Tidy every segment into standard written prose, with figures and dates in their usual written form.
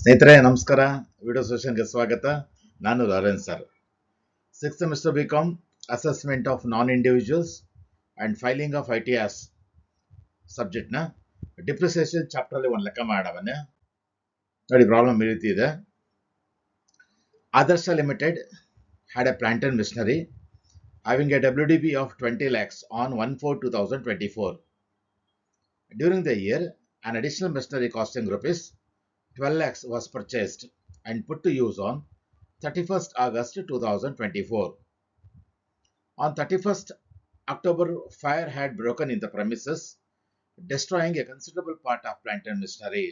ಸ್ನೇಹಿತರೆ ನಮಸ್ಕಾರ. ವಿಡಿಯೋ ಸೆಷನ್ಗೆ ಸ್ವಾಗತ. ನಾನು Lawrence sir. 6th semester BCom assessment of non individuals and filing of ITS ಸಬ್ಜೆಕ್ಟ್ನ ಡಿಪ್ರಿಸಿಯೇಷನ್ ಚಾಪ್ಟರ್ಲಿ ಒಂದು ಲೆಕ್ಕ ಮಾಡೋಣ. ನೋಡಿ, ಪ್ರಾಬ್ಲಮ್ ಈ ರೀತಿ ಇದೆ. Adarsh limited had a plant and machinery having a WDV of 20 lakhs on 1/4/2024. During the year, an additional machinery costing rupees 12 lakhs was purchased and put to use on 31st August 2024. On 31st October, fire had broken in the premises, destroying a considerable part of plant and machinery.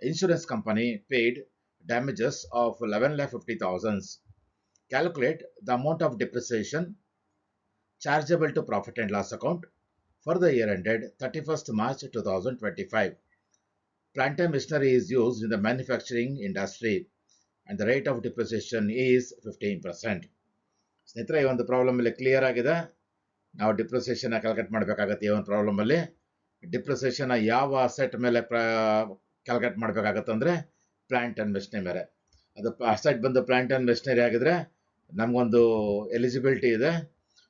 Insurance company paid damages of 11,50,000. Calculate the amount of depreciation chargeable to profit and loss account for the year ended 31st March 2025. Plant and machinery is used in the manufacturing industry and the rate of depreciation is 15%. ಸ್ನೇಹಿತರೆ, ಈ ಒಂದು problem ಅಲ್ಲಿ clear ಆಗಿದೆ. ನಾವು depreciation calculate ಮಾಡಬೇಕಾಗತ್ತೆ. ಈ ಒಂದು problem ಅಲ್ಲಿ ಡಿಪ್ರಿಸಿಯೇಷನ್ ಯಾವ ಅಸೆಟ್ ಮೇಲೆ ಕ್ಯಾಲ್ಕುಲೇಟ್ ಮಾಡಬೇಕಾಗತ್ತೆ ಅಂದ್ರೆ ಪ್ಲಾಂಟ್ ಅಂಡ್ ಮೆಷಿನರಿ ಮೇಲೆ. ಅದು ಅಸೆಟ್ ಬಂದು ಪ್ಲಾಂಟ್ ಅಂಡ್ ಮೆಷಿನರಿ ಆಗಿದ್ರೆ ನಮಗೊಂದು ಎಲಿಜಿಬಿಲಿಟಿ ಇದೆ.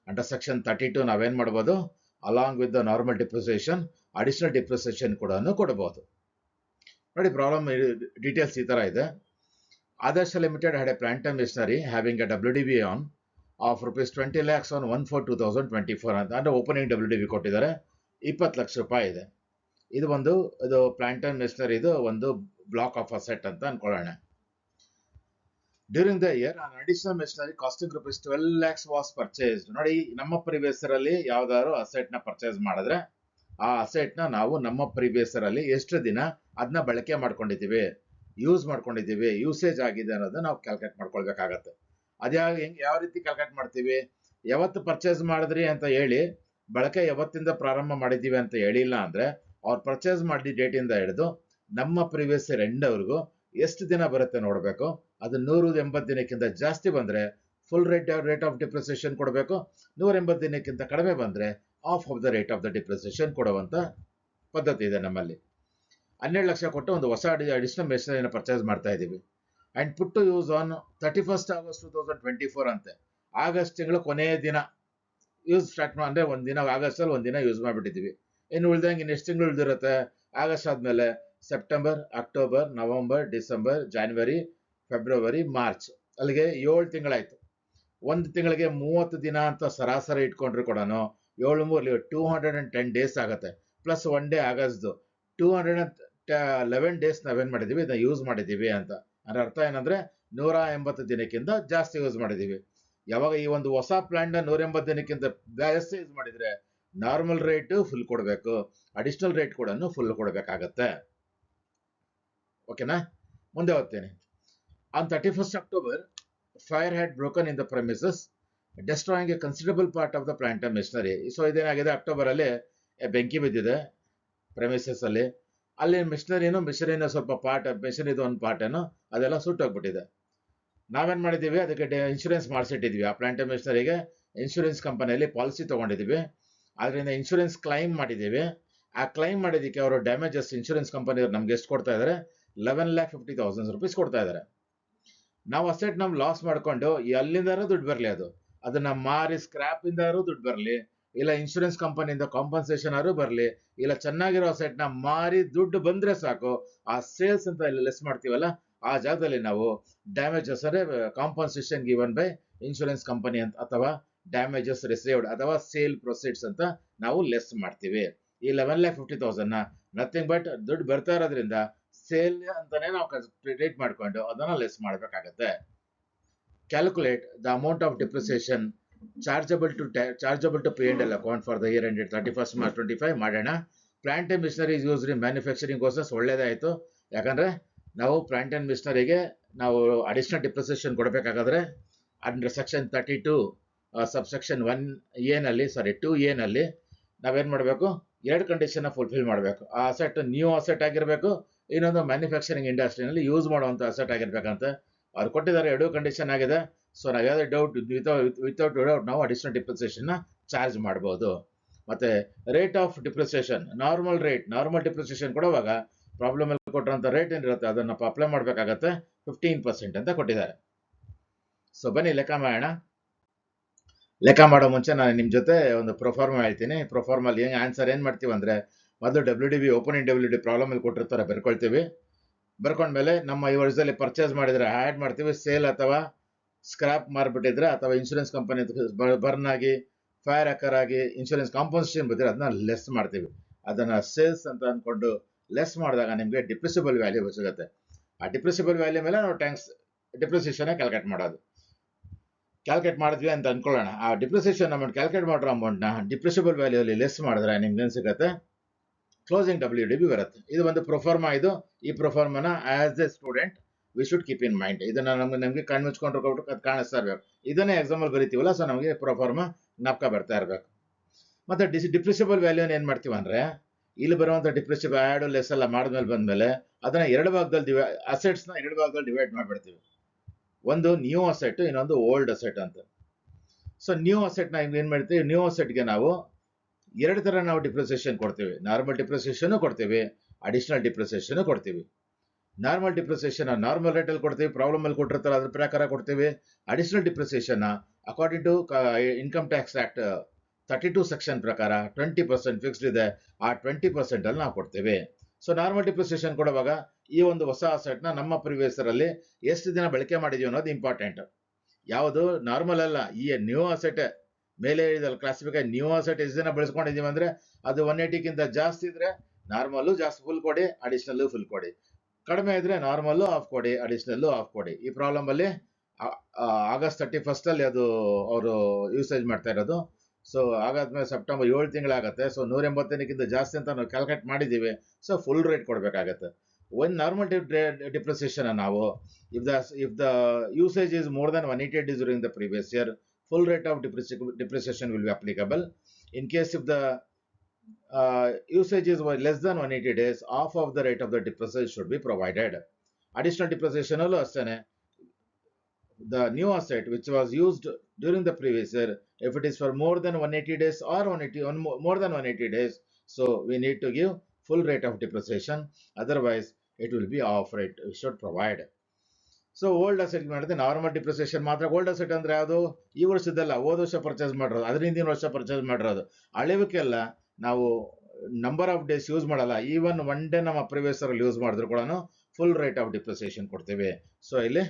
ಅಂಡರ್ ಸೆಕ್ಷನ್ 32 ನಾವೇನು ಮಾಡ್ಬೋದು, along with the normal depreciation additional depreciation ಕೂಡ ಕೊಡಬಹುದು. ನೋಡಿ, ಪ್ರಾಬ್ಲಮ್ ಡೀಟೇಲ್ಸ್ ಈ ತರ ಇದೆ. Adarsh limited had a plant and machinery having a WDV on of rupees 20 lakhs on 1/4/2024 ಅಂತ. ಅಂದ್ರೆ ಓಪನಿಂಗ್ WDV ಕೊಟ್ಟಿದ್ದಾರೆ, 20 ಲಕ್ಷ ರೂಪಾಯಿ ಇದೆ. ಇದು ಪ್ಲಾಂಟ್ ಅಂಡ್ ಮೆಷಿನರಿ ಇದು ಒಂದು ಬ್ಲಾಕ್ ಆಫ್ ಅಸೆಟ್ ಅಂತ ಅನ್ಕೊಳ್ಳೋಣ. During the year an additional machinery costing rupees 12 lakhs was purchased. ನೋಡಿ, ನಮ್ಮ ಪ್ರಿವಿಯಸ್ ಅಲ್ಲಿ ಯಾವ್ದಾದ್ರು ಅಸೆಟ್ ನ ಪರ್ಚೇಸ್ ಮಾಡಿದ್ರೆ ಆ ಅಸೆಟ್ ನ ನಾವು ನಮ್ಮ ಪ್ರಿವಿಯಸ್ ಅಲ್ಲಿ ಎಷ್ಟು ದಿನ ಅದನ್ನ ಬಳಕೆ ಮಾಡ್ಕೊಂಡಿದ್ದೀವಿ, ಯೂಸ್ ಮಾಡ್ಕೊಂಡಿದ್ದೀವಿ, ಯೂಸೇಜ್ ಆಗಿದೆ ಅನ್ನೋದನ್ನ ನಾವು ಕ್ಯಾಲ್ಕುಲೇಟ್ ಮಾಡ್ಕೊಳ್ಬೇಕಾಗತ್ತೆ. ಯಾವ ರೀತಿ ಕ್ಯಾಲ್ಕುಲೇಟ್ ಮಾಡ್ತೀವಿ? ಯಾವತ್ತು ಪರ್ಚೇಸ್ ಮಾಡಿದ್ರಿ ಅಂತ ಹೇಳಿ, ಬಳಕೆ ಯಾವತ್ತಿಂದ ಪ್ರಾರಂಭ ಮಾಡಿದ್ದೀವಿ ಅಂತ ಹೇಳಿಲ್ಲ ಅಂದ್ರೆ ಅವ್ರು ಪರ್ಚೇಸ್ ಮಾಡಿದ ಡೇಟ್ ಇಂದ ಹಿಡಿದು ನಮ್ಮ ಪ್ರಿವಿಯಸ್ ಇಯರ್ ಎಂಡ್ ವರೆಗೂ ಎಷ್ಟು ದಿನ ಬರುತ್ತೆ ನೋಡಬೇಕು. ಅದು 180 ದಿನಕ್ಕಿಂತ ಜಾಸ್ತಿ ಬಂದ್ರೆ ಫುಲ್ ರೇಟ್ ಆಫ್ ಡಿಪ್ರಿಸಿಯೇಷನ್ ಕೊಡಬೇಕು. 180 ದಿನಕ್ಕಿಂತ ಕಡಿಮೆ ಬಂದ್ರೆ of of the rate of the depreciation ಕೊಡುವಂತ ಪದ್ಧತಿ ಇದೆ ನಮ್ಮಲ್ಲಿ. 12 ಲಕ್ಷ ಕೊಟ್ಟು ಒಂದು ಹೊಸ ಅಡಿಷನಲ್ ಮೆಷಿನರಿನ ಪರ್ಚೇಸ್ ಮಾಡ್ತಾ ಇದ್ದೀವಿ. And put to use on 31st August 2024 ಅಂತೆ. ಆಗಸ್ಟ್ ತಿಂಗಳು ಕೊನೆಯ ದಿನ ಯೂಸ್ ಸ್ಟಾರ್ಟ್ ಅಂದ್ರೆ ಒಂದಿನ ಆಗಸ್ಟ್ ಅಲ್ಲಿ ಒಂದಿನ ಯೂಸ್ ಮಾಡಿಬಿಟ್ಟಿದ್ದೀವಿ. ಇನ್ನು ಉಳಿದಂಗೆ ಇನ್ನೆಷ್ಟು ತಿಂಗಳು ಉಳಿದಿರುತ್ತೆ? ಆಗಸ್ಟ್ ಆದ್ಮೇಲೆ September, October, November, December, January, February, March, ಅಲ್ಲಿಗೆ 7 ತಿಂಗಳಾಯ್ತು. ಒಂದು ತಿಂಗಳಿಗೆ 30 ದಿನ ಅಂತ ಸರಾಸರಿ ಇಟ್ಕೊಂಡ್ರು ಕೂಡ 210 ಡೇಸ್ ಆಗುತ್ತೆ. ಪ್ಲಸ್ 1 ಡೇ ಆಗಸ್ಟ್ 211 ಡೇಸ್ ನಾವೇನ್ ಮಾಡಿದೀವಿ, ಇದನ್ನ ಯೂಸ್ ಮಾಡಿದೀವಿ ಅಂತ. ಅದರ ಅರ್ಥ ಏನಂದ್ರೆ 180 ದಿನಕ್ಕಿಂತ ಜಾಸ್ತಿ ಯೂಸ್ ಮಾಡಿದೀವಿ. ಯಾವಾಗ ಈ ಒಂದು ಹೊಸ ಪ್ಲಾಂಟ್ ನ 180 ದಿನಕ್ಕಿಂತ ಜಾಸ್ತಿ ಯೂಸ್ ಮಾಡಿದ್ರೆ ನಾರ್ಮಲ್ ರೇಟ್ ಫುಲ್ ಕೊಡಬೇಕು, ಅಡಿಷನಲ್ ರೇಟ್ ಕೂಡ ಫುಲ್ ಕೊಡಬೇಕಾಗತ್ತೆ. ಓಕೆನಾ? ಮುಂದೆ ಹೋಗ್ತೇನೆ. On 31st October, fire had broken in the premises, destroying a considerable part of the plant and machinery. So ಇದೇನಾಗಿದೆ, ಅಕ್ಟೋಬರ್ ಅಲ್ಲಿ ಬೆಂಕಿ ಬಿದ್ದಿದೆ ಪ್ರೆಮಿಸಸ್ ಅಲ್ಲಿ. ಅಲ್ಲಿ ಮಿಷನರಿನ ಸ್ವಲ್ಪ ಪಾರ್ಟ್, ಮಿಷನರಿದು ಒಂದು ಪಾರ್ಟ್ ಏನೋ ಅದೆಲ್ಲ ಸುಟ್ಟೋಗ್ಬಿಟ್ಟಿದೆ. ನಾವೇನ್ ಮಾಡಿದೀವಿ, ಅದಕ್ಕೆ ಇನ್ಶೂರೆನ್ಸ್ ಮಾಡಿಸಿಟ್ಟಿದ್ವಿ. ಆ ಪ್ಲಾಂಟ್ ಅಂಡ್ ಮಿಷನರಿಗೆ ಇನ್ಶೂರೆನ್ಸ್ ಕಂಪನಿಯಲ್ಲಿ ಪಾಲಿಸಿ ತಗೊಂಡಿದೀವಿ. ಅದರಿಂದ ಇನ್ಶೂರೆನ್ಸ್ ಕ್ಲೈಮ್ ಮಾಡಿದೀವಿ. ಆ ಕ್ಲೈಮ್ ಮಾಡಿದಕ್ಕೆ ಅವರು ಡ್ಯಾಮೇಜಸ್ ಇನ್ಶೂರೆನ್ಸ್ ಕಂಪನಿಯವರು ನಮ್ಗೆ ಎಷ್ಟು ಕೊಡ್ತಾ ಇದಾರೆ? 11,50,000 ರೂಪೀಸ್ ಕೊಡ್ತಾ ಇದಾರೆ. ನಾವು ಅಸೆಟ್ ನಮ್ ಲಾಸ್ ಮಾಡ್ಕೊಂಡು ಎಲ್ಲಿಂದಾರು ದುಡ್ಡು ಬರಲಿ, ಅದನ್ನ ಮಾರಿ ಸ್ಕ್ರಾಪ್ ಇಂದಾರು ದುಡ್ಡು ಬರಲಿ, ಇಲ್ಲ ಇನ್ಶೂರೆನ್ಸ್ ಕಂಪನಿಯಿಂದ ಕಾಂಪನ್ಸೇಷನ್ ಆದ್ರೂ ಬರಲಿ, ಇಲ್ಲ ಚೆನ್ನಾಗಿರೋ ಅಸೆಟ್ ನ ಮಾರಿ ದುಡ್ಡು ಬಂದ್ರೆ ಸಾಕು, ಆ ಸೇಲ್ಸ್ ಅಂತ ಲೆಸ್ ಮಾಡ್ತೀವಲ್ಲ, ಆ ಜಾಗದಲ್ಲಿ ನಾವು ಡ್ಯಾಮೇಜಸ್ ಅಂದ್ರೆ compensation given by insurance company ಅಂತ, ಅಥವಾ ಡ್ಯಾಮೇಜಸ್ ರಿಸೀವ್ಡ್ ಅಥವಾ ಸೇಲ್ ಪ್ರೊಸೀಡ್ಸ್ ಅಂತ ನಾವು ಲೆಸ್ ಮಾಡ್ತೀವಿ. ಈ 11,50,000 ನಥಿಂಗ್ ಬಟ್ ದುಡ್ಡು ಬರ್ತಾ ಇರೋದ್ರಿಂದ ಸೇಲ್ ಅಂತಾನೆ ನಾವು ಟ್ರೀಟ್ ಮಾಡ್ಕೊಂಡು ಅದನ್ನ ಲೆಸ್ ಮಾಡಬೇಕಾಗತ್ತೆ. Calculate the amount of depreciation chargeable to P&L account for the year ended 31st March 2025 ಮಾಡೋಣ. Plant and machinery is used in manufacturing process. ಒಳ್ಳೇದಾಯ್ತು, ಯಾಕಂದ್ರೆ ನಾವು ಪ್ಲಾಂಟ್ ಅಂಡ್ ಮಿಷನರಿಗೆ ನಾವು ಅಡಿಷನಲ್ ಡಿಪ್ರಿಸಿಯೇಷನ್ ಕೊಡಬೇಕಾದ್ರೆ ಅಂಡರ್ ಸೆಕ್ಷನ್ 32 ಸಬ್ಸೆಕ್ಷನ್ 2A ನಲ್ಲಿ ನಾವೇನ್ ಮಾಡಬೇಕು, 2 ಕಂಡೀಷನ್ ಫುಲ್ಫಿಲ್ ಮಾಡಬೇಕು. ಆ ಅಸೆಟ್ ನ್ಯೂ ಅಸೆಟ್ ಆಗಿರಬೇಕು, ಇನ್ನೊಂದು ಮ್ಯಾನುಫ್ಯಾಕ್ಚರಿಂಗ್ ಇಂಡಸ್ಟ್ರಿನಲ್ಲಿ ಯೂಸ್ ಮಾಡುವಂತ ಅಸೆಟ್ ಆಗಿರ್ಬೇಕಂತ ಅವ್ರು ಕೊಟ್ಟಿದ್ದಾರೆ. 2 ಕಂಡೀಷನ್ ಆಗಿದೆ. ಸೊ ನಾವು ಯಾವುದೇ ಡೌಟ್ ವಿತೌಟ್ ಡೌಟ್ ನಾವು ಅಡಿಷನಲ್ ಡಿಪ್ರಿಸಿಯೇಷನ್ ಚಾರ್ಜ್ ಮಾಡಬಹುದು. ಮತ್ತೆ rate of depreciation normal depreciation ಕೊಡುವಾಗ ಪ್ರಾಬ್ಲಮ್ ಅಲ್ಲಿ ಕೊಟ್ಟಿರೋಂಥ ರೇಟ್ ಏನಿರುತ್ತೆ ಅದನ್ನು ಅಪ್ಲೈ ಮಾಡಬೇಕಾಗತ್ತೆ 15% ಅಂತ ಕೊಟ್ಟಿದ್ದಾರೆ. ಸೊ ಬನ್ನಿ ಲೆಕ್ಕ ಮಾಡೋಣ. ಲೆಕ್ಕ ಮಾಡೋ ಮುಂಚೆ ನಾನು ನಿಮ್ಮ ಜೊತೆ ಒಂದು ಪ್ರೊಫಾರ್ಮ ಹೇಳ್ತೀನಿ. ಪ್ರೊಫಾರ್ಮಲ್ಲಿ ಆನ್ಸರ್ ಏನು ಮಾಡ್ತೀವಿ ಅಂದರೆ, ಮೊದಲು WDB ಓಪನಿಂಗ್ WD ಪ್ರಾಬ್ಲಮ್ ಅಲ್ಲಿ ಕೊಟ್ಟಿರ್ತಾರೆ ಬರ್ಕೊಳ್ತೀವಿ. ಬರ್ಕೊಂಡ್ಮೇಲೆ ನಮ್ಮ ಈ ವರ್ಷದಲ್ಲಿ ಪರ್ಚೇಸ್ ಮಾಡಿದ್ರೆ ಆ್ಯಡ್ ಮಾಡ್ತೀವಿ, ಸೇಲ್ ಅಥವಾ ಸ್ಕ್ರಾಪ್ ಮಾರ್ಬಿಟ್ಟಿದ್ರೆ ಅಥವಾ ಇನ್ಶೂರೆನ್ಸ್ ಕಂಪನಿ ಬರ್ನ್ ಆಗಿ ಫೈರ್ ಹಾಕರ್ ಆಗಿ ಇನ್ಶೂರೆನ್ಸ್ ಕಾಂಪನ್ಸೇಷನ್ ಬಂದರೆ ಅದನ್ನ ಲೆಸ್ ಮಾಡ್ತೀವಿ. ಅದನ್ನು ಸೇಲ್ಸ್ ಅಂತ ಅಂದ್ಕೊಂಡು ಲೆಸ್ ಮಾಡಿದಾಗ ನಿಮಗೆ ಡಿಪ್ರಿಸಿಬಲ್ ವ್ಯಾಲ್ಯೂ ಸಿಗುತ್ತೆ. ಆ ಡಿಪ್ರಿಸಿಬಲ್ ವ್ಯಾಲ್ಯೂ ಮೇಲೆ ನಾವು ಟ್ಯಾಂಕ್ಸ್ ಡಿಪ್ರಿಸಿಯೇಷನ್ ಕ್ಯಾಲ್ಕುಲೇಟ್ ಮಾಡೋದು. ಕ್ಯಾಲ್ಕುಲೇಟ್ ಮಾಡಿದ್ವಿ ಅಂತ ಅನ್ಕೊಳ್ಳೋಣ. ಆ ಡಿಪ್ರಿಸಿಯೇಷನ್ ಅಮೌಂಟ್ ಕ್ಯಾಲ್ಕುಲೇಟ್ ಮಾಡಿರೋ ಅಮೌಂಟ್ನ ಡಿಪ್ರಿಸಿಬಲ್ ವ್ಯಾಲ್ಯೂಲಿ ಲೆಸ್ ಮಾಡಿದ್ರೆ ನಿಮ್ಗೆ ಏನು ಸಿಗುತ್ತೆ? ಕ್ಲೋಸಿಂಗ್ WDB ಬರುತ್ತೆ. ಇದು ಒಂದು ಪ್ರೊಫಾರ್ಮಾ. ಇದು ಈ ಪ್ರೊಫಾರ್ಮನ as a student we should keep in mind. ಇದನ್ನ ನಮಗೆ ಕಣ್ಣು ಮುಚ್ಕೊಂಡ್ರೆ ಅದು ಕಾಣಿಸ್ತಾ ಇರಬೇಕು. ಇದನ್ನೇ ಎಕ್ಸಾಂಪಲ್ ಬರೀತೀವಲ್ಲ, ಸೊ ನಮಗೆ ಪ್ರೊಫಾರ್ಮಾ ಜ್ಞಾಪಕ ಬರ್ತಾ ಇರಬೇಕು. ಮತ್ತೆ ಡಿಪ್ರಿಸಿಬಲ್ ವ್ಯಾಲ್ಯೂನ ಏನು ಮಾಡ್ತೀವಿ ಅಂದರೆ, ಇಲ್ಲಿ ಬರುವಂಥ ಡಿಪ್ರಿಸಿಬಲ್ ಆ್ಯಡ್ ಲೆಸ್ ಎಲ್ಲ ಮಾಡಿದ್ಮೇಲೆ ಬಂದಮೇಲೆ ಅದನ್ನ ಎರಡು ಭಾಗದಲ್ಲಿ ಅಸೆಟ್ಸ್ನ ಎರಡು ಭಾಗದಲ್ಲಿ ಡಿವೈಡ್ ಮಾಡಿಬಿಡ್ತೀವಿ. ಒಂದು ನ್ಯೂ ಅಸೆಟ್, ಇನ್ನೊಂದು ಓಲ್ಡ್ ಅಸೆಟ್ ಅಂತ. ಸೊ ನ್ಯೂ ಅಸೆಟ್ನ ಏನು ಮಾಡ್ತೀವಿ, ನ್ಯೂ ಅಸೆಟ್ಗೆ ನಾವು ಎರಡು ಥರ ನಾವು ಡಿಪ್ರಿಸಿಯೇಷನ್ ಕೊಡ್ತೀವಿ. ನಾರ್ಮಲ್ ಡಿಪ್ರಿಸಿಯೇಷನ್ ಕೊಡ್ತೀವಿ, ಅಡಿಷನಲ್ ಡಿಪ್ರಿಸಿಯೇಷನ್ ಕೊಡ್ತೀವಿ. ನಾರ್ಮಲ್ ಡಿಪ್ರಿಸಿಯೇಷನ್ ನಾರ್ಮಲ್ ರೇಟಲ್ಲಿ ಕೊಡ್ತೀವಿ, ಪ್ರಾಬ್ಲಮ್ ಅಲ್ಲಿ ಕೊಟ್ಟಿರ್ತಾರೆ ಅದ್ರ ಪ್ರಕಾರ ಕೊಡ್ತೀವಿ. Additional depreciation according to income tax act 32 section ಪ್ರಕಾರ 20% ಫಿಕ್ಸ್ಡ್ ಇದೆ. ಆ 20% ಅಲ್ಲಿ ನಾವು ಕೊಡ್ತೀವಿ. ಸೊ ನಾರ್ಮಲ್ ಡಿಪ್ರಿಸಿಯೇಷನ್ ಕೊಡುವಾಗ ಈ ಒಂದು ಹೊಸ ಅಸೆಟ್ನ ನಮ್ಮ ಪ್ರಿವಿಯಸ್ ಅಲ್ಲಿ ಎಷ್ಟು ದಿನ ಬಳಕೆ ಮಾಡಿದೀವಿ ಅನ್ನೋದು ಇಂಪಾರ್ಟೆಂಟ್. ಯಾವುದು ನಾರ್ಮಲ್ ಅಲ್ಲ, ಈ ನ್ಯೂ ಅಸೆಟ್ ಮೇಲೆ ಇದರಲ್ಲಿ ಕ್ಲಾಸಿಫಿಕೇಶನ್ ನ್ಯೂ ಅಸೆಟ್ ಎಷ್ಟು ದಿನ ಬಳಸ್ಕೊಂಡಿದೀವಿ ಅಂದ್ರೆ ಅದು 180ಕ್ಕಿಂತ ಜಾಸ್ತಿ ಇದ್ರೆ ನಾರ್ಮಲು ಜಾಸ್ತಿ ಫುಲ್ ಕೊಡಿ, ಅಡಿಷನಲ್ ಫುಲ್ ಕೊಡಿ. ಕಡಿಮೆ ಇದ್ರೆ ನಾರ್ಮಲ್ಲು ಆಫ್ ಕೊಡಿ, ಅಡಿಷನಲ್ಲು ಆಫ್ ಕೊಡಿ. ಈ ಪ್ರಾಬ್ಲಮ್ ಅಲ್ಲಿ ಆಗಸ್ಟ್ 31 ಅಲ್ಲಿ ಅದು ಅವರು ಯೂಸೇಜ್ ಮಾಡ್ತಾ ಇರೋದು. ಸೊ ಹಾಗಾದ್ಮೇಲೆ ಸೆಪ್ಟೆಂಬರ್ 7 ತಿಂಗಳಾಗತ್ತೆ. ಸೊ 180ಕ್ಕಿಂತ ಜಾಸ್ತಿ ಅಂತ ನಾವು ಕ್ಯಾಲ್ಕುಲೇಟ್ ಮಾಡಿದ್ದೀವಿ. ಸೊ ಫುಲ್ ರೇಟ್ ಕೊಡಬೇಕಾಗತ್ತೆ. ಒಂದು ನಾರ್ಮಲ್ ಡಿಪ್ರಿಸಿಯೇಷನ್ ನಾವು if the usage is more than 180 days during the previous year, full rate of depreciation will be applicable. In case if the usage is less than 180 days, half of the rate of the depreciation should be provided. Additional depreciation allo astane, the new asset which was used during the previous year, if it is for more than 180 days or more than 180 days, so we need to give full rate of depreciation. Otherwise it will be off rate. We should provide. So old asset ಮಾಡಿದ್ರೆ normal depreciation ಮಾತ್ರ. Old asset ಅಂದ್ರೆ ಯಾವುದು? ಈ ವರ್ಷದಲ್ಲ, ಹೋದ ವರ್ಷ purchase ಮಾಡಿರೋದು, ಅದ್ರ ಹಿಂದಿನ ವರ್ಷ ಪರ್ಚೇಸ್ ಮಾಡಿರೋದು. ಅಳಿವಿಕೆಲ್ಲ ನಾವು ನಂಬರ್ ಆಫ್ ಡೇಸ್ ಯೂಸ್ ಮಾಡಲ್ಲ. ಈವನ್ 1 day ನಮ್ಮ ಪ್ರಿವಿಯಸ್ ಅಲ್ಲಿ ಯೂಸ್ ಮಾಡಿದ್ರು ಕೂಡ ಫುಲ್ ರೇಟ್ ಆಫ್ ಡಿಪ್ರಿಸಿಯೇಷನ್ ಕೊಡ್ತೀವಿ. ಸೊ ಇಲ್ಲಿ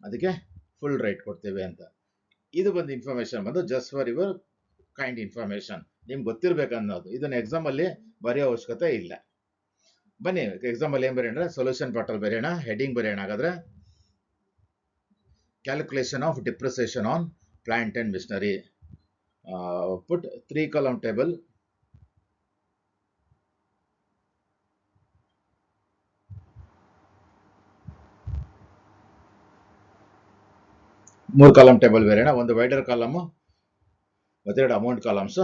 ಅದಕ್ಕೆ ಫುಲ್ ರೇಟ್ ಕೊಡ್ತೀವಿ ಅಂತ. ಇದು ಬಂದು ಇನ್ಫಾರ್ಮೇಶನ್ ಬಂದು just for your kind information, ನಿಮ್ಗೆ ಗೊತ್ತಿರ್ಬೇಕನ್ನೋದು. ಇದನ್ನ ಎಕ್ಸಾಮ್ ಅಲ್ಲಿ ಬರೆಯೋ ಅವಶ್ಯಕತೆ ಇಲ್ಲ. ಬನ್ನಿ ಎಕ್ಸಾಮ್ ಅಲ್ಲಿ ಏನ್ ಬರೆಯೋಣ, ಸೊಲ್ಯೂಷನ್ ಪಾರ್ಟ್ ಅಲ್ಲಿ ಬರೆಯೋಣ. ಹೆಡಿಂಗ್ ಬರೆಯೋಣ. ಹಾಗಾದ್ರೆ calculation of depreciation on plant and machinery. Put 3 column table. ಮೂರು ಕಾಲಮ್ ಟೇಬಲ್ ಬರೆಯೋಣ. ಒಂದು ವೈಡರ್ ಕಾಲಮ್ ಮತ್ತೆರಡು ಅಮೌಂಟ್ ಕಾಲಮ್ಸ್.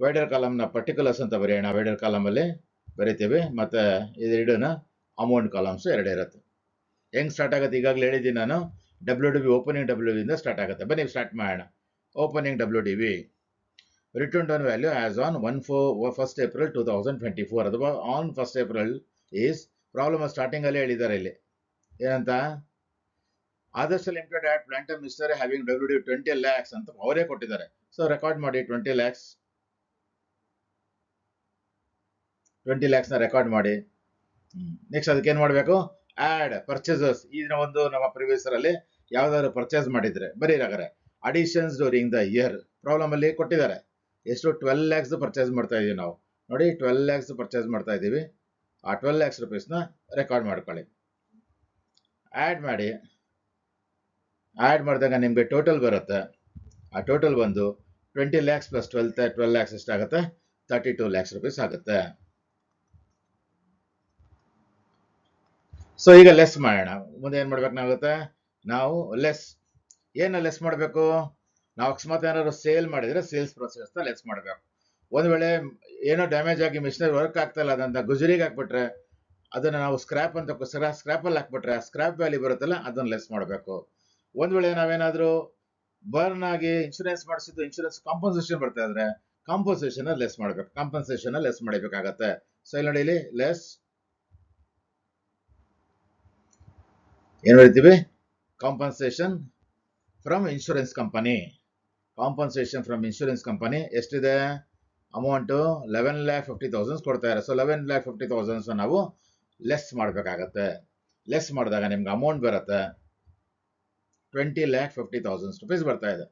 ವೈಡರ್ ಕಾಲಮ್ನ ಪರ್ಟಿಕ್ಯುಲರ್ಸ್ ಅಂತ ಬರೆಯೋಣ. ವೈಡರ್ ಕಾಲಮ್ ಅಲ್ಲಿ ಬರಿತೀವಿ. ಮತ್ತೆ ಇದೆರಡನ್ನ ಅಮೌಂಟ್ ಕಾಲಮ್ಸ್ ಎರಡೇ ಇರುತ್ತೆ. ಹೆಂಗ್ ಸ್ಟಾರ್ಟ್ ಆಗುತ್ತೆ ಈಗಾಗಲೇ ಹೇಳಿದ್ದೀನಿ ನಾನು. WDB ಓಪನಿಂಗ್ WDB ಇಂದ ಸ್ಟಾರ್ಟ್ ಆಗುತ್ತೆ. ಬನ್ನಿ ಸ್ಟಾರ್ಟ್ ಮಾಡೋಣ. Opening WDB written down value as on 1 April 2024 ಅಥವಾ on 1 April is problem starting ಅಲ್ಲೇ ಹೇಳಿದ್ದಾರೆ. ಇಲ್ಲಿ ಏನಂತ, Adarsh limited had plant and machinery having WDB 20 lakhs ಅಂತ ಅವರೇ ಕೊಟ್ಟಿದ್ದಾರೆ. ಸೊ ರೆಕಾರ್ಡ್ ಮಾಡಿ 20 lakhs ನ ರೆಕಾರ್ಡ್ ಮಾಡಿ. ನೆಕ್ಸ್ಟ್ ಅದಕ್ಕೆ ಏನ್ ಮಾಡಬೇಕು, ಆಡ್ ಪರ್ಚೇಸಸ್. ಈಗ ಒಂದು ನಮ್ಮ ಪ್ರಿವಿಯಸ್ ಅಲ್ಲಿ ಯಾವ್ದಾದ್ರು ಪರ್ಚೇಸ್ ಮಾಡಿದ್ರೆ ಬರೀರಾಗರೆ additions during the year. Problem ಅಲ್ಲಿ ಕೊಟ್ಟಿದ್ದಾರೆ ಎಷ್ಟು, 12 lakhs ಪರ್ಚೇಸ್ ಮಾಡ್ತಾ ಇದೀವಿ ನಾವು. ನೋಡಿ 12 lakhs ಪರ್ಚೇಸ್ ಮಾಡ್ತಾ ಇದೀವಿ. ಆ 12 lakhs rupeesನ ರೆಕಾರ್ಡ್ ಮಾಡ್ಕೊಳ್ಳಿ. ಆಡ್ ಮಾಡಿ. ಆಡ್ ಮಾಡಿದಾಗ ನಿಮ್ಗೆ ಟೋಟಲ್ ಬರುತ್ತೆ. ಆ ಟೋಟಲ್ ಬಂದು 20 lakhs ಪ್ಲಸ್ 12 lakhs ಎಷ್ಟಾಗುತ್ತೆ, 32 lakhs rupees ಆಗುತ್ತೆ. ಸೊ ಈಗ ಲೆಸ್ ಮಾಡೋಣ. ಮುಂದೆ ಏನ್ ಮಾಡ್ಬೇಕಾಗುತ್ತೆ, ನಾವು ಏನು ಲೆಸ್ ಮಾಡಬೇಕು, ನಾವು ಅಕಸ್ಮಾತ್ ಏನಾದ್ರು ಸೇಲ್ ಮಾಡಿದ್ರೆ ಸೇಲ್ಸ್ ಪ್ರೊಸೆಸ್ ಲೆಸ್ ಮಾಡಬೇಕು. ಒಂದ್ ವೇಳೆ ಏನೋ ಡ್ಯಾಮೇಜ್ ಆಗಿ ಮಿಷನರಿ ವರ್ಕ್ ಆಗ್ತಾ ಇಲ್ಲ ಅದಂತ ಗುಜರಿಗೆ ಹಾಕ್ಬಿಟ್ರೆ ಅದನ್ನ ನಾವು ಸ್ಕ್ರಾಪ್ ಅಂತ ಸ್ಕ್ರಾಪಲ್ಲಿ ಹಾಕ್ಬಿಟ್ರೆ ಆ ಸ್ಕ್ರಾಪ್ ವ್ಯಾಲ್ಯೂ ಬರುತ್ತಲ್ಲ ಅದನ್ನ ಲೆಸ್ ಮಾಡಬೇಕು. ಒಂದ್ ವೇಳೆ ನಾವೇನಾದ್ರೂ ಬರ್ನ್ ಆಗಿ ಇನ್ಶೂರೆನ್ಸ್ ಮಾಡಿಸಿದ್ದು ಇನ್ಶೂರೆನ್ಸ್ ಕಾಂಪನ್ಸೇಷನ್ ಬರ್ತಾ ಇದ್ರೆ ಕಾಂಪನ್ಸೇಷನ್ ಲೆಸ್ ಮಾಡಬೇಕು. ಕಾಂಪನ್ಸೇಷನ್ ಲೆಸ್ ಮಾಡಬೇಕಾಗತ್ತೆ. ಸೊ ಇಲ್ಲಿ ನೋಡಿ, ಇಲ್ಲಿ ಲೆಸ್ ಏನು ಹೇಳ್ತೀವಿ? Compensation from insurance company. Compensation from insurance company ಎಷ್ಟಿದೆ? ಅಮೌಂಟು 11,50,000 ಕೊಡ್ತಾರೆ. ಸೊ 11,50,000 ನಾವು ಲೆಸ್ ಮಾಡಬೇಕಾಗತ್ತೆ. ಲೆಸ್ ಮಾಡಿದಾಗ ನಿಮ್ಗೆ ಅಮೌಂಟ್ ಬರುತ್ತೆ 20,50,000 ರೂಪೀಸ್ ಬರ್ತಾ ಇದೆ.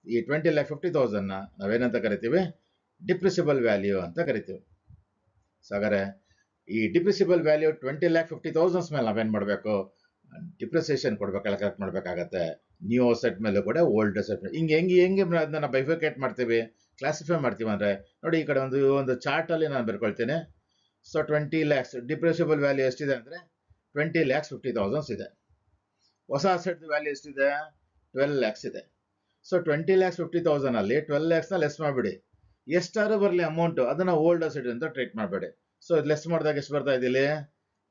ಈ 20,50,000 ನಾವೇನಂತ ಕರಿತೀವಿ? ಡಿಪ್ರಿಸಿಬಲ್ ವ್ಯಾಲ್ಯೂ ಅಂತ ಕರಿತೀವಿ. ಸೊ ಹಾಗಾದ್ರೆ ಈ ಡಿಪ್ರಿಸಿಬಲ್ ವ್ಯಾಲ್ಯೂ 20,50,000 ಮೇಲೆ ನಾವೇನು ಮಾಡಬೇಕು? ಡಿಪ್ರಿಸಿಯೇಷನ್ ಕ್ಯಾಲ್ಕುಲೇಟ್ ಮಾಡಬೇಕಾಗತ್ತೆ. ನ್ಯೂ ಅಸೆಟ್ ಮೇಲೂ ಕೂಡ ಓಲ್ಡ್ ಅಸೆಟ್ ಹಿಂಗೆ ಅದನ್ನ ಬೈಫಿಕೇಟ್ ಮಾಡ್ತೀವಿ, ಕ್ಲಾಸಿಫೈ ಮಾಡ್ತೀವಿ ಅಂದರೆ ನೋಡಿ, ಈ ಕಡೆ ಒಂದು ಚಾರ್ಟಲ್ಲಿ ನಾನು ಬರ್ಕೊಳ್ತೇನೆ. ಸೊ 20 lakhs ಡಿಪ್ರಿಸಿಬಲ್ ವ್ಯಾಲ್ಯೂ ಎಷ್ಟಿದೆ ಅಂದರೆ 20,50,000 ಇದೆ. ಹೊಸ ಅಸೆಟ್ ವ್ಯಾಲ್ಯೂ ಎಷ್ಟಿದೆ? 12 lakhs ಇದೆ. ಸೊ 20,50,000 ಅಲ್ಲಿ 12 lakhs ಲೆಸ್ ಮಾಡಿಬಿಡಿ. ಎಷ್ಟಾದ್ರೂ ಬರಲಿ ಅಮೌಂಟು, ಅದನ್ನ ಓಲ್ಡ್ ಅಸೆಟ್ ಅಂತ ಟ್ರೀಟ್ ಮಾಡಬೇಡಿ. ಸೊ ಲೆಸ್ ಮಾಡಿದಾಗ ಎಷ್ಟು ಬರ್ತಾ ಇದೆ ಇಲ್ಲಿ?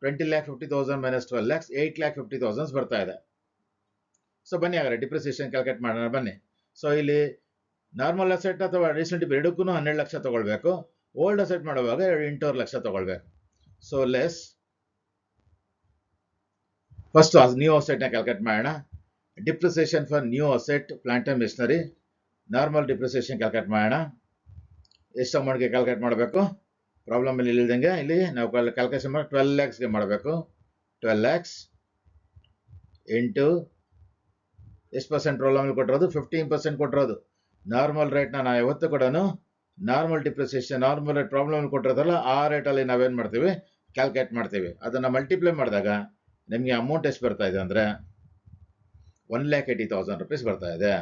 20,50,000 ಮೈನಸ್ 12 lakhs 8,50,000 ಬರ್ತಾ ಇದೆ. ಸೊ ಬನ್ನಿ ಹಾಗಾದ್ರೆ ಡಿಪ್ರಿಸಿಯೇಷನ್ ಕ್ಯಾಲ್ಕುಲೇಟ್ ಮಾಡೋಣ ಬನ್ನಿ. ಸೊ ಇಲ್ಲಿ ನಾರ್ಮಲ್ ಅಸೆಟ್ ಅಥವಾ ಅಡಿಷನಲ್ ಡಿಪ್ ಎರಡಕ್ಕೂ 12 ಲಕ್ಷ ತಗೊಳ್ಬೇಕು. ಓಲ್ಡ್ ಅಸೆಟ್ ಮಾಡುವಾಗ 8 ಲಕ್ಷ ತಗೊಳ್ಬೇಕು. So less first new asset ನ ಕ್ಯಾಲ್ಕುಲೇಟ್ ಮಾಡೋಣ. Depreciation for new asset plant and missionary. Normal depreciation calculate ಮಾಡೋಣ. ಎಷ್ಟು ಅಮೌಂಟ್ಗೆ ಕ್ಯಾಲ್ಕುಲೇಟ್ ಮಾಡಬೇಕು? ಪ್ರಾಬ್ಲಮ್ ಇಲ್ಲಿ ಇಲ್ದಂಗೆ ಇಲ್ಲಿ ನಾವು ಕ್ಯಾಲ್ಕುಲೇಷನ್ ಮಾಡಿ 12 lakhsಗೆ ಮಾಡಬೇಕು. 12 lakhs ಇಂಟು ಎಷ್ಟು ಪರ್ಸೆಂಟ್ ಪ್ರಾಬ್ಲಮ್ ಕೊಟ್ಟಿರೋದು? 15% ಕೊಟ್ಟಿರೋದು. ನಾರ್ಮಲ್ ರೇಟ್ನ ನಾವು ಯಾವತ್ತೂ ಕೂಡ normal depreciation normal rate problem ಕೊಟ್ಟಿರೋದಲ್ಲ ಆ ರೇಟಲ್ಲಿ ನಾವೇನು ಮಾಡ್ತೀವಿ? ಕ್ಯಾಲ್ಕುಲೇಟ್ ಮಾಡ್ತೀವಿ. ಅದನ್ನು ಮಲ್ಟಿಪ್ಲೈ ಮಾಡಿದಾಗ ನಿಮಗೆ ಅಮೌಂಟ್ ಎಷ್ಟು ಬರ್ತಾ ಇದೆ ಅಂದರೆ 1,80,000 ರೂಪೀಸ್ ಬರ್ತಾ ಇದೆ.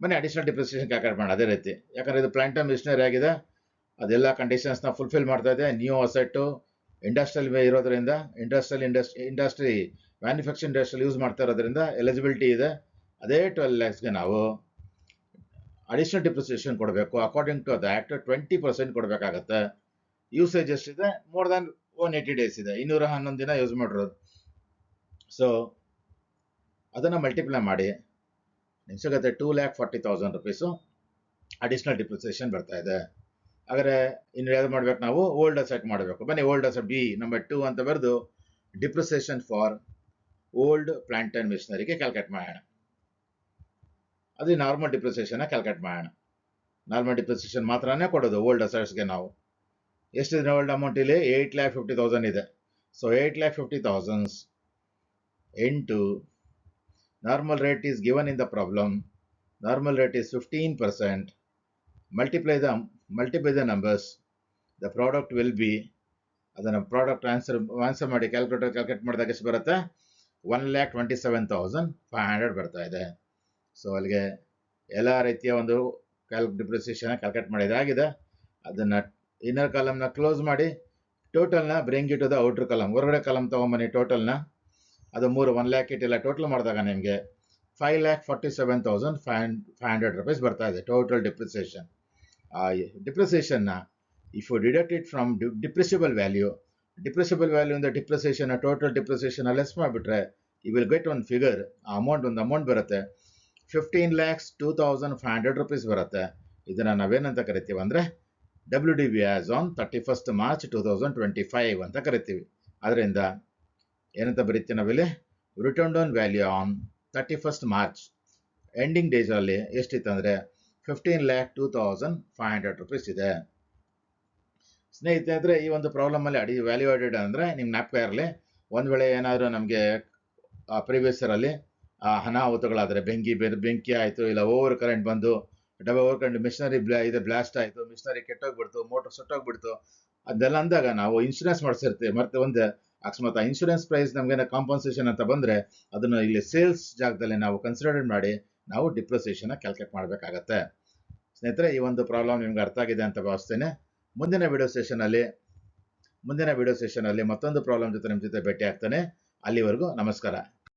ಬನ್ನಿ ಅಡಿಷನಲ್ ಡಿಪ್ರಿಸಿಯೇಷನ್ ಕ್ಯಾಲ್ಕುಲೇಟ್ ಮಾಡೋಣ ಅದೇ ರೀತಿ. ಯಾಕಂದರೆ ಇದು ಪ್ಲಾಂಟ್ ಅಂಡ್ ಮಿಷನರಿ ಆಗಿದೆ, ಅದೆಲ್ಲ ಕಂಡೀಷನ್ಸ್ನ ಫುಲ್ಫಿಲ್ ಮಾಡ್ತಾ ಇದೆ. ನ್ಯೂ ಅಸೆಟ್ಟು ಇಂಡಸ್ಟ್ರಿಯಲ್ ಇರೋದ್ರಿಂದ ಇಂಡಸ್ಟ್ರಿ ಮ್ಯಾನುಫ್ಯಾಕ್ಚರಿಂಗ್ ಇಂಡಸ್ಟ್ರಿಯಲ್ ಯೂಸ್ ಮಾಡ್ತಾ ಇರೋದ್ರಿಂದ ಎಲಿಜಿಬಿಲಿಟಿ ಇದೆ. ಅದೇ 12 lakhsಗೆ ನಾವು ಅಡಿಷನಲ್ ಡಿಪ್ರಿಸಿಯೇಷನ್ ಕೊಡಬೇಕು. ಅಕಾರ್ಡಿಂಗ್ ಟು ದ ಆಕ್ಟ್ 20% ಕೊಡಬೇಕಾಗತ್ತೆ. ಯೂಸೇಜ್ ಎಷ್ಟಿದೆ? ಮೋರ್ ದ್ಯಾನ್ 180 days ಇದೆ, 211 ದಿನ ಯೂಸ್ ಮಾಡಿರೋದು. ಸೊ ಅದನ್ನು ಮಲ್ಟಿಪ್ಲೈ ಮಾಡಿ ನಿಮ್ಗೆ ಸಿಗುತ್ತೆ 2,40,000 ರೂಪೀಸು ಅಡಿಷನಲ್ ಡಿಪ್ರಿಸಿಯೇಷನ್ ಬರ್ತಾ ಇದೆ. ಹಾಗಾದ್ರೆ ಇನ್ನು ಯಾವ್ದು ಮಾಡ್ಬೇಕು? ನಾವು ಓಲ್ಡ್ ಅಸೆಟ್ ಮಾಡಬೇಕು. ಬನ್ನಿ ಓಲ್ಡ್ ಅಸೆಟ್ ಬಿ ನಂಬರ್ 2 ಅಂತ ಬರೆದು depreciation for old plant and ಮಿಷನರಿಗೆ ಕ್ಯಾಲ್ಕುಲೇಟ್ ಮಾಡೋಣ. ಅದು ನಾರ್ಮಲ್ ಡಿಪ್ರಿಸಿಯೇಷನ್ ಕ್ಯಾಲ್ಕುಲೇಟ್ ಮಾಡೋಣ. ನಾರ್ಮಲ್ ಡಿಪ್ರಿಸಿಯೇಷನ್ ಮಾತ್ರನೇ ಕೊಡೋದು ಓಲ್ಡ್ ಅಸೆಟ್ಸ್ಗೆ. ನಾವು ಎಷ್ಟಿದೆ ಓಲ್ಡ್ ಅಮೌಂಟ್ ಇಲ್ಲಿ? 8,50,000 ಇದೆ. So 8,50,000 into normal rate is given in the problem. Normal rate is 15%. multiply the numbers. The product will be, ಅದನ್ನು ಪ್ರಾಡಕ್ಟ್ ಆನ್ಸರ್ ಮಾಡಿ ಕ್ಯಾಲ್ಕುಲೇಟ್ ಮಾಡಿದಾಗ ಎಷ್ಟು ಬರುತ್ತೆ? 1,27,500 ಬರ್ತಾ ಇದೆ. ಸೊ ಅಲ್ಲಿಗೆ ಎಲ್ಲ ರೀತಿಯ ಒಂದು ಡಿಪ್ರಿಸಿಯೇಷನ್ ಕ್ಯಾಲ್ಕುಲೇಟ್ ಮಾಡಿದಾಗಿದೆ. ಅದನ್ನು ಇನ್ನರ್ ಕಾಲಮ್ನ ಕ್ಲೋಸ್ ಮಾಡಿ ಟೋಟಲ್ನ bring it to the outer column. ಹೊರಗಡೆ ಕಾಲಮ್ ತೊಗೊಂಬನ್ನಿ ಟೋಟಲ್ನ. ಅದು 1,80,000 ಎಲ್ಲ ಟೋಟಲ್ ಮಾಡಿದಾಗ ನಿಮಗೆ 5,47,500 ರೂಪೀಸ್ ಬರ್ತಾ ಇದೆ ಟೋಟಲ್ ಡಿಪ್ರಿಸಿಯೇಷನ್. ಡಿಪ್ರಿಸಿಯೇಷನ್ನ if you deduct it from depreciable value ಇಂದ ಡಿಪ್ರಿಸಿಯೇಷನ್ ಟೋಟಲ್ ಡಿಪ್ರಿಸಿಯೇಷನ್ ಲೆಸ್ ಮಾಡಿಬಿಟ್ರೆ ಯು ವಿಲ್ ಗೆಟ್ ಒಂದು ಫಿಗರ್. ಆ ಒಂದು ಅಮೌಂಟ್ ಬರುತ್ತೆ 15,02,500 ರೂಪೀಸ್ ಬರುತ್ತೆ. ಇದನ್ನು ನಾವೇನಂತ ಕರಿತೀವಿ ಅಂದರೆ WDV as on 31st March 2025 ಅಂತ ಕರಿತೀವಿ. ಅದರಿಂದ ಏನಂತ ಬರೀತೀವಿ ನಾವಿಲ್ಲಿ? Return down value on 31st March ending ಡೇಸಲ್ಲಿ ಎಷ್ಟಿತ್ತು ಅಂದರೆ 15,02,500 ರೂಪೀಸ್ ಇದೆ. ಸ್ನೇಹಿತರೆ, ಈ ಒಂದು ಪ್ರಾಬ್ಲಮಲ್ಲಿ ವ್ಯಾಲ್ಯೂ ಆಡೆಡ್ ಅಂದರೆ ನಿಮ್ಗೆ ಜ್ಞಾಪಕ ಇರಲಿ, ಒಂದು ವೇಳೆ ಏನಾದರೂ ನಮಗೆ ಪ್ರೀವಿಯಸ್ ಇಯರಲ್ಲಿ ಅನಾಹುತಗಳಾದರೆ ಬೆಂಕಿ ಆಯಿತು, ಇಲ್ಲ ಓವರ್ ಕರೆಂಟ್ ಬಂದು ಓವರ್ ಕರೆಂಟ್ ಮಿಷನರಿ ಬ್ಲಾಸ್ಟ್ ಆಯಿತು, ಮಿಷನರಿ ಕೆಟ್ಟೋಗ್ಬಿಡ್ತು, ಮೋಟರ್ ಸುಟ್ಟೋಗ್ಬಿಡ್ತು, ಅದೆಲ್ಲ ಅಂದಾಗ ನಾವು ಇನ್ಶೂರೆನ್ಸ್ ಮಾಡಿಸಿರ್ತೀವಿ. ಮತ್ತೆ ಒಂದು ಅಕಸ್ಮಾತ್ ಇನ್ಶೂರೆನ್ಸ್ ಪ್ರೈಸ್ ನಮಗೇನೋ ಕಾಂಪನ್ಸೇಷನ್ ಅಂತ ಬಂದರೆ ಅದನ್ನು ಇಲ್ಲಿ ಸೇಲ್ಸ್ ಜಾಗದಲ್ಲಿ ನಾವು ಕನ್ಸಿಡರ್ ಮಾಡಿ ನಾವು ಡಿಪ್ರಿಸಿಯೇಷನ್ ಕ್ಯಾಲ್ಕುಲೇಟ್ ಮಾಡಬೇಕಾಗತ್ತೆ. ಸ್ನೇಹಿತರೆ, ಈ ಒಂದು ಪ್ರಾಬ್ಲಮ್ ನಿಮ್ಗೆ ಅರ್ಥ ಆಗಿದೆ ಅಂತ ಭಾವಿಸ್ತೇನೆ. ಮುಂದಿನ ವಿಡಿಯೋ ಸೆಷನಲ್ಲಿ ಮತ್ತೊಂದು ಪ್ರಾಬ್ಲಮ್ ಜೊತೆ ನಿಮ್ಮ ಜೊತೆ ಭೇಟಿ ಆಗ್ತಾನೆ. ಅಲ್ಲಿವರೆಗೂ ನಮಸ್ಕಾರ.